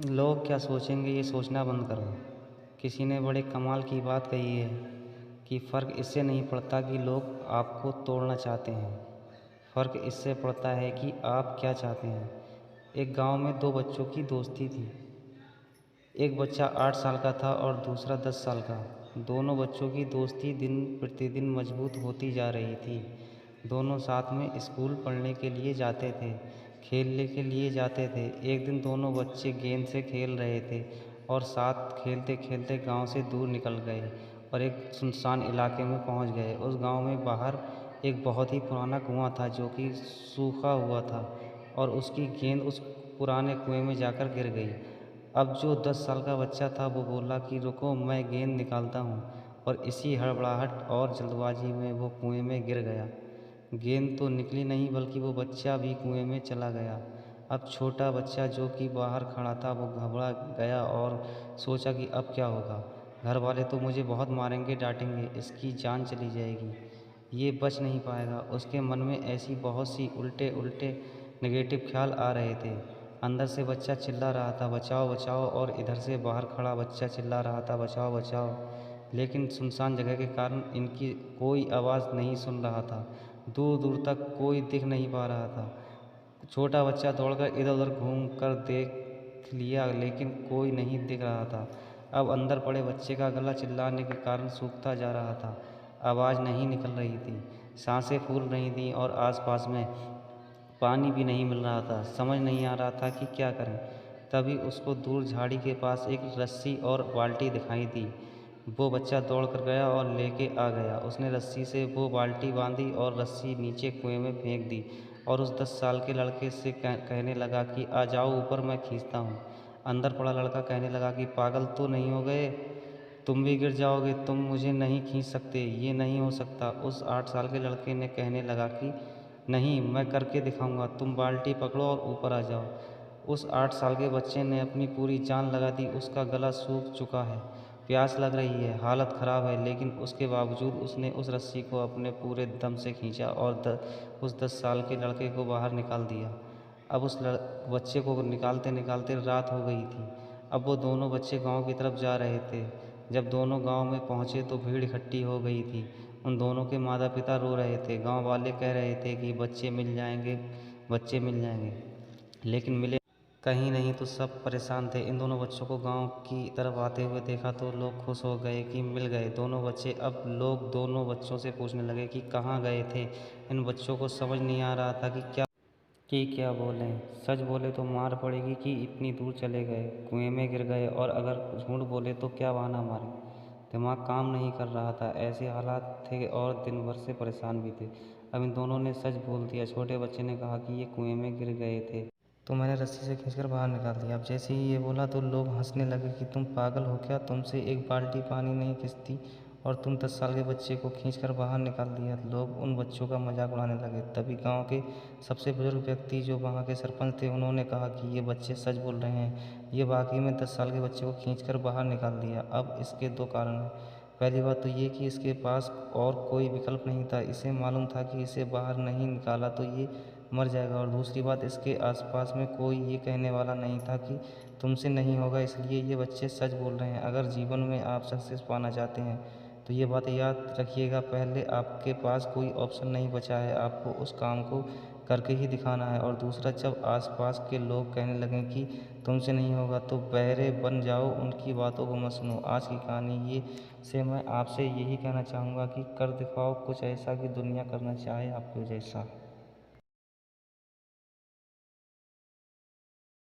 लोग क्या सोचेंगे ये सोचना बंद करो। किसी ने बड़े कमाल की बात कही है कि फ़र्क इससे नहीं पड़ता कि लोग आपको तोड़ना चाहते हैं, फ़र्क इससे पड़ता है कि आप क्या चाहते हैं। एक गांव में दो बच्चों की दोस्ती थी। एक बच्चा 8 साल का था और दूसरा 10 साल का। दोनों बच्चों की दोस्ती दिन प्रतिदिन मजबूत होती जा रही थी। दोनों साथ में स्कूल पढ़ने के लिए जाते थे, खेलने के लिए जाते थे। एक दिन दोनों बच्चे गेंद से खेल रहे थे और साथ खेलते खेलते गांव से दूर निकल गए और एक सुनसान इलाके में पहुंच गए। उस गांव में बाहर एक बहुत ही पुराना कुआं था जो कि सूखा हुआ था और उसकी गेंद उस पुराने कुएं में जाकर गिर गई। अब जो 10 साल का बच्चा था वो बोला कि रुको, मैं गेंद निकालता हूँ, और इसी हड़बड़ाहट और जल्दबाजी में वो कुएं में गिर गया। गेंद तो निकली नहीं बल्कि वो बच्चा भी कुएं में चला गया। अब छोटा बच्चा जो कि बाहर खड़ा था वो घबरा गया और सोचा कि अब क्या होगा। घर वाले तो मुझे बहुत मारेंगे, डांटेंगे, इसकी जान चली जाएगी, ये बच नहीं पाएगा। उसके मन में ऐसी बहुत सी उल्टे उल्टे नेगेटिव ख्याल आ रहे थे। अंदर से बच्चा चिल्ला रहा था बचाओ बचाओ, और इधर से बाहर खड़ा बच्चा चिल्ला रहा था बचाओ बचाओ। लेकिन सुनसान जगह के कारण इनकी कोई आवाज़ नहीं सुन रहा था। दूर दूर तक कोई दिख नहीं पा रहा था। छोटा बच्चा दौड़कर इधर उधर घूम कर देख लिया लेकिन कोई नहीं दिख रहा था। अब अंदर पड़े बच्चे का गला चिल्लाने के कारण सूखता जा रहा था। आवाज़ नहीं निकल रही थी, सांसें फूल रही थीं और आसपास में पानी भी नहीं मिल रहा था। समझ नहीं आ रहा था कि क्या करें। तभी उसको दूर झाड़ी के पास एक रस्सी और बाल्टी दिखाई दी। वो बच्चा दौड़ कर गया और लेके आ गया। उसने रस्सी से वो बाल्टी बांधी और रस्सी नीचे कुएं में फेंक दी और उस 10 साल के लड़के से कहने लगा कि आ जाओ ऊपर, मैं खींचता हूँ। अंदर पड़ा लड़का कहने लगा कि पागल तो नहीं हो गए, तुम भी गिर जाओगे, तुम मुझे नहीं खींच सकते, ये नहीं हो सकता। उस 8 साल के लड़के ने कहने लगा कि नहीं, मैं करके दिखाऊंगा, तुम बाल्टी पकड़ो और ऊपर आ जाओ। उस 8 साल के बच्चे ने अपनी पूरी जान लगा दी। उसका गला सूख चुका है, प्यास लग रही है, हालत ख़राब है, लेकिन उसके बावजूद उसने उस रस्सी को अपने पूरे दम से खींचा और उस 10 साल के लड़के को बाहर निकाल दिया। अब उस बच्चे को निकालते निकालते रात हो गई थी। अब वो दोनों बच्चे गांव की तरफ जा रहे थे। जब दोनों गांव में पहुंचे तो भीड़ इकट्ठी हो गई थी। उन दोनों के माता पिता रो रहे थे। गांव वाले कह रहे थे कि बच्चे मिल जाएंगे, बच्चे मिल जाएंगे, लेकिन मिले कहीं नहीं। तो सब परेशान थे। इन दोनों बच्चों को गांव की तरफ आते हुए देखा तो लोग खुश हो गए कि मिल गए दोनों बच्चे। अब लोग दोनों बच्चों से पूछने लगे कि कहाँ गए थे। इन बच्चों को समझ नहीं आ रहा था कि क्या बोलें। सच बोले तो मार पड़ेगी कि इतनी दूर चले गए, कुएं में गिर गए, और अगर झूठ बोले तो क्या बहाना मारें। दिमाग काम नहीं कर रहा था। ऐसे हालात थे और दिन भर से परेशान भी थे। अब इन दोनों ने सच बोल दिया। छोटे बच्चे ने कहा कि ये कुएं में गिर गए थे तो मैंने रस्सी से खींचकर बाहर निकाल दिया। अब जैसे ही ये बोला तो लोग हंसने लगे कि तुम पागल हो क्या, तुमसे एक बाल्टी पानी नहीं खिंचती और तुम 10 साल के बच्चे को खींचकर बाहर निकाल दिया। लोग उन बच्चों का मजाक उड़ाने लगे। तभी गांव के सबसे बुजुर्ग व्यक्ति जो वहाँ के सरपंच थे उन्होंने कहा कि ये बच्चे सच बोल रहे हैं, ये वाकई में 10 साल के बच्चे को खींचकर बाहर निकाल दिया। अब इसके दो कारण हैं। पहली बात तो ये कि इसके पास और कोई विकल्प नहीं था। इसे मालूम था कि इसे बाहर नहीं निकाला तो ये मर जाएगा, और दूसरी बात, इसके आसपास में कोई ये कहने वाला नहीं था कि तुमसे नहीं होगा, इसलिए ये बच्चे सच बोल रहे हैं। अगर जीवन में आप सक्सेस पाना चाहते हैं तो ये बात याद रखिएगा, पहले आपके पास कोई ऑप्शन नहीं बचा है, आपको उस काम को करके ही दिखाना है। और दूसरा, जब आसपास के लोग कहने लगें कि तुमसे नहीं होगा तो बहरे बन जाओ, उनकी बातों को मत सुनो। आज की कहानी ये से मैं आपसे यही कहना चाहूँगा कि कर दिखाओ कुछ ऐसा कि दुनिया करना चाहे आपको जैसा।